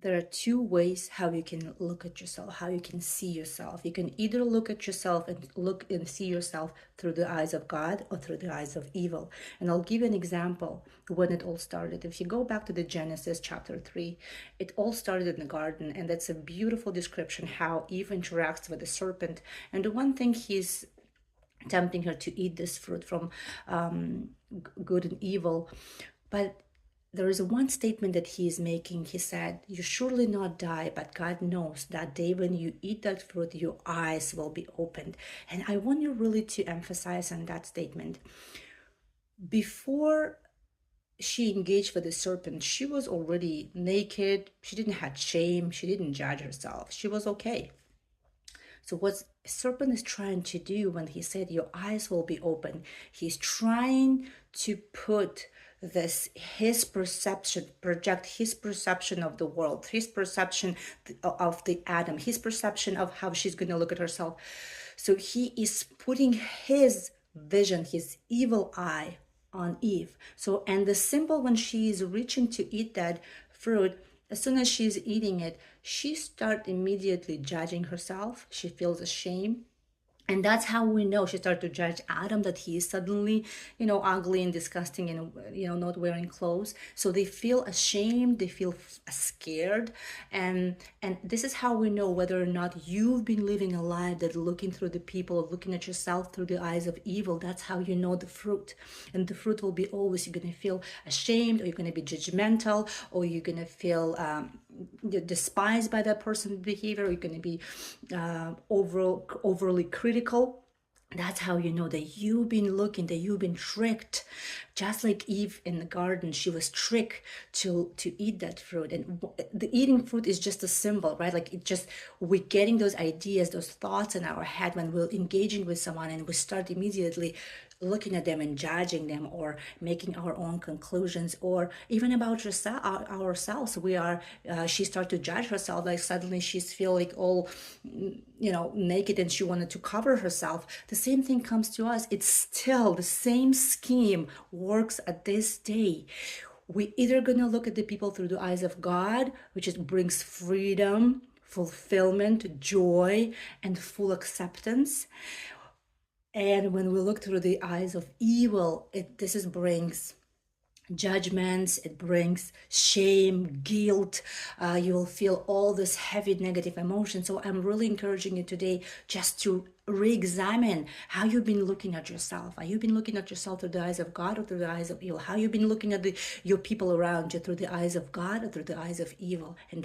there are two ways how you can look at yourself, how you can see yourself. You can either look at yourself and look and see yourself through the eyes of God or through the eyes of evil. And I'll give you an example when it all started. If you go back to the Genesis chapter 3, it all started in the garden, and that's a beautiful description how Eve interacts with the serpent. And the one thing he's tempting her to eat this fruit from good and evil, but there is one statement that he is making. He said, "You surely not die, but God knows that day when you eat that fruit, your eyes will be opened." And I want you really to emphasize on that statement. Before she engaged with the serpent, she was already naked. She didn't have shame. She didn't judge herself. She was okay. So what serpent is trying to do when he said your eyes will be open, he's trying to put this his perception, project his perception of the world, his perception of the Adam, his perception of how she's going to look at herself. So he is putting his vision, his evil eye on Eve. So, and the symbol when she is reaching to eat that fruit, as soon as she's eating it, she starts immediately judging herself. She feels ashamed. And that's how we know she started to judge Adam, that he is suddenly, ugly and disgusting and, not wearing clothes. So they feel ashamed, they feel scared. And this is how we know whether or not you've been living a life that looking through the people, looking at yourself through the eyes of evil. That's how you know the fruit. And the fruit will be always, you're going to feel ashamed, or you're going to be judgmental, or you're going to feel despised by that person's behavior. You're going to be overly critical. That's how you know that you've been looking, that you've been tricked. Just like Eve in the garden, she was tricked to eat that fruit. And the eating fruit is just a symbol, right? Like we're getting those ideas, those thoughts in our head when we're engaging with someone, and we start immediately looking at them and judging them, or making our own conclusions, or even about ourselves. She started to judge herself, like suddenly she's feel like all naked, and she wanted to cover herself. The same thing comes to us. It's still the same scheme works at this day. We either gonna look at the people through the eyes of God, which brings freedom, fulfillment, joy, and full acceptance. And when we look through the eyes of evil, this brings judgments, it brings shame, guilt. You will feel all this heavy negative emotion. So I'm really encouraging you today just to re-examine how you've been looking at yourself. Have you been looking at yourself through the eyes of God or through the eyes of evil? How you been looking at your people around you, through the eyes of God or through the eyes of evil? And